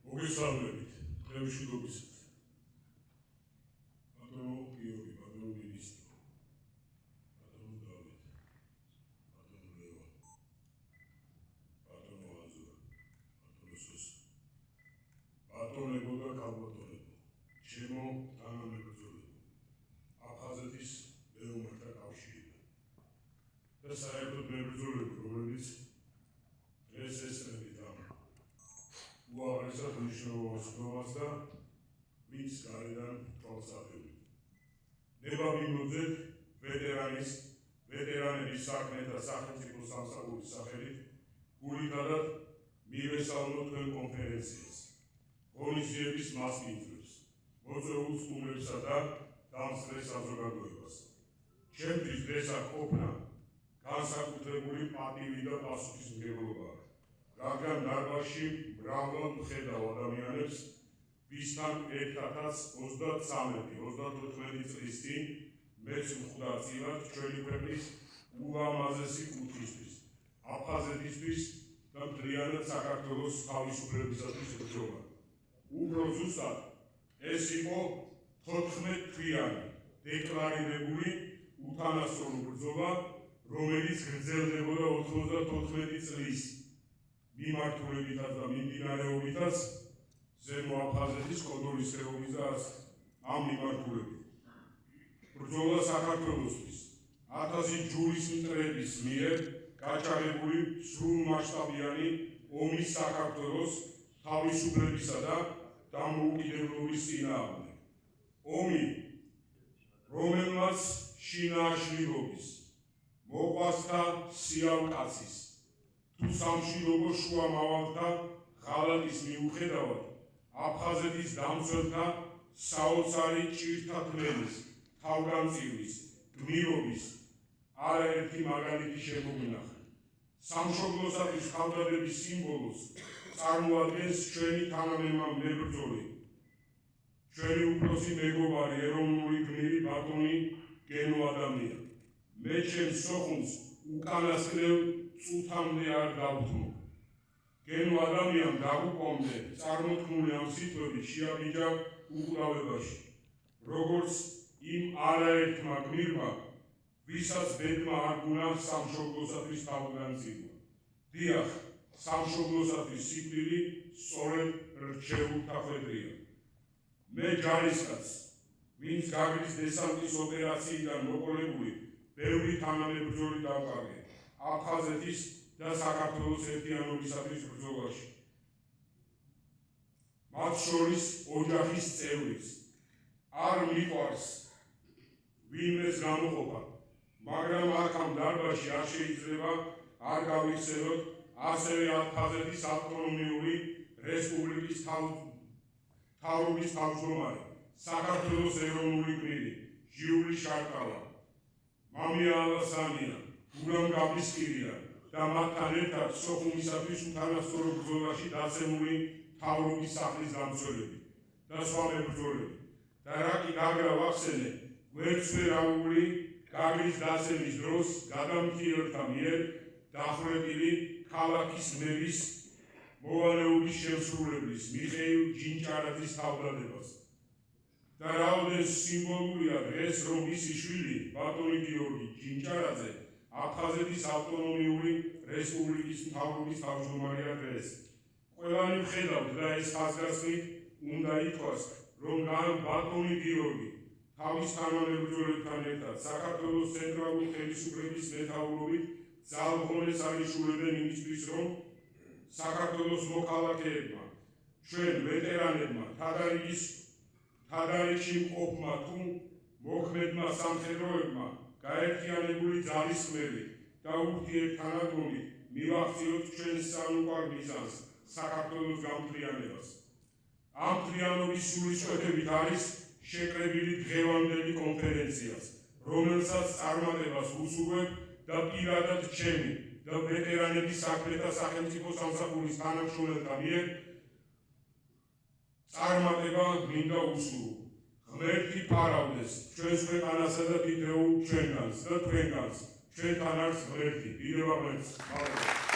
მოგესალმებით დღევშუდობისას. ბატონო გიორგი, ბატონო მინისტრო, ბატონო დავით, ბატონო ლევან, ბატონო აზურ, ბატონო სოსო, ბატონებო და ქალბატონებო, ჩემო თანამებრძოლებო, აფხაზეთის მეომართა კავშირიდან და საერთოდ მებრძოლებო, რომელიც დღეს ესწრებით ამ უაღრესად მნიშვნელოვან ცნობას და ვინც გარედან თვალსაჩინო. ნება მიმოძეთ ვეტერანების საქმეთა სახელმწიფო სამსახურის სახელით გულითადად მივესალმოთ თქვენ კონფერენციას, ღონისძიების მასპინძლებს, მოწვეულ სტუმრებსა და დამსწრე საზოგადოებას. ჩემთვის დღეს აქ ყოფნა განსაკუთრებული პატივი და პასუხისმგებლობაა, რადგან დარბაზში მრავლად ვხედავ ადამიანებს, ვისთან ერთადაც 33-34 წლის წინ მეც მხვდარწილად ჩვენი ქვეყნის ულამაზესი კუთხისთვის, აფხაზეთისთვის და მთლიანად საქართველოს თავისუფლებისათვის ბრძოლა. უფრო ზუსტად, ეს იყო 14 თვიანი დეკლარირებული უთანასწორო ბრძოლა, რომელიც გრძელდებოდა 94 წლის მიმართულებითაც და მიმდინარეობითაც ზემო აფხაზეთის კოდორის ხეობის და ამ მიმართულებით. ბრძოლა საქართველოსთვის 1000 ჯურის მტრების მიერ გაჩაღებული სრულმასშტაბიანი ომის საქართველოს თავისუფლებისა და დამოუკიდებლობის წინააღმდეგ. ომი, რომელმაც შინააშლილობის, მოყვასთა სიალკაცის, თუ სამშვიდობო შუამავალთა ღალატის მიუხედავად აფხაზეთის დამცველთა საოცარი ჭირთათმენის, თავგანწირვის, გმირობის არაერთი მაგალითი შემოგვინახა. სამშობლოსათვის ხალხადების სიმბოლოს წარმოადგენს ჩვენი თანამებრძოლი, ჩვენი უფროსი მეგობარი, ეროვნული გმირი ბატონი გენო ადამია. მე ჩემს სოხუმს უკანასკნელ წუთამდე არ დავთმობ. გენო ადამიანს დაგუკვამდე წარმოთქმული ამ სიტყვები შეაბიჯა უკრავებაში, როგორც იმ არაერთმა გმირმა, ვისაც ბედმა არ გუნა სამშობლოსათვის თავგანწირვა. დიახ, სამშობლოსათვის სიკვდილი სწორედ რჩეულთა ხვედრია. მე ჯარისკაცს, ვინც გაგრის დესანტის ოპერაციიდან მოყოლებული ბევრი თანამებრძოლი დავყარგე აფხაზეთის და საქართველოს ერთიანობისათვის ბრძოლაში. მათ შორის ოჯახის წევრიც. არ მიყვარს ვინმეს გამოყოფა, მაგრამ აქ ამ დარბაზში არ შეიძლება არ გავიხსენოთ ასევე აფხაზეთის ავტონომიური რესპუბლიკის მთავრობის თავმჯდომარე, საქართველოს ეროვნული გმირი ჟიული შარტავა, მამია ალასანია, გურამ გაბისკირია და მათთან ერთად სოხუმისათვის უთანასწორო ბრძოლაში დაცემული მთავრობის სახლის დამცველები და სხვა მებრძოლები. და რა კი გაგრა ვახსენე, გვერდსფერაული გაგრის დაცემის დროს გადამხდელთა მიერ დახვრეტილი ქალაქის მერის მოვალეობის შემსრულებლის მიხეილ ჯინჭარაძის თავდადებას. და რაოდენ სიმბოლურია დღეს, რომ მისი შვილი ბატონი გიორგი ჯინჭარაძე აფხაზეთის ავტონომიური რესპუბლიკის მთავრობის თავმჯდომარეა დღეს. ყველანი ვხედავთ და ეს ხაზგასმით უნდა ითქვას, რომ ბატონი გიორგი თავის თანამებრძოლებთან ერთად საქართველოს ცენტრალური ხელისუფლების მეთაურობით ძალღონეს არიშულებენ იმისთვის, რომ საქართველოს მოქალაქეებმა, ჩვენ ვეტერანებმა, თადარიგში მყოფმა თუ მოქმედმა სამხედროებმა გაერთიანებული ძალისხმევით და ურთიერთთანადგომით მივახციოთ ჩვენს სამოყვარ მიზანს, საქართველოს გამთლიანებას. ამ მთლიანობის სულისკვეთებით არის შეკრებილი დღევანდელი კონფერენციაც, რომელსაც წარმატებას ვუსურვებ და პირადად ჩემი და ვეტერანების საქმეთა სახელმწიფო სამსახურის თანამშრომელთა მიერ წარმატება მინდა უსურვო. ღმერთი ფარავდეს ჩვენს ქვეყანასა და თითოეულ ჩვენგანს და თქვენგანს, ჩვენთან არის ღმერთი. დიდება ღმერთს.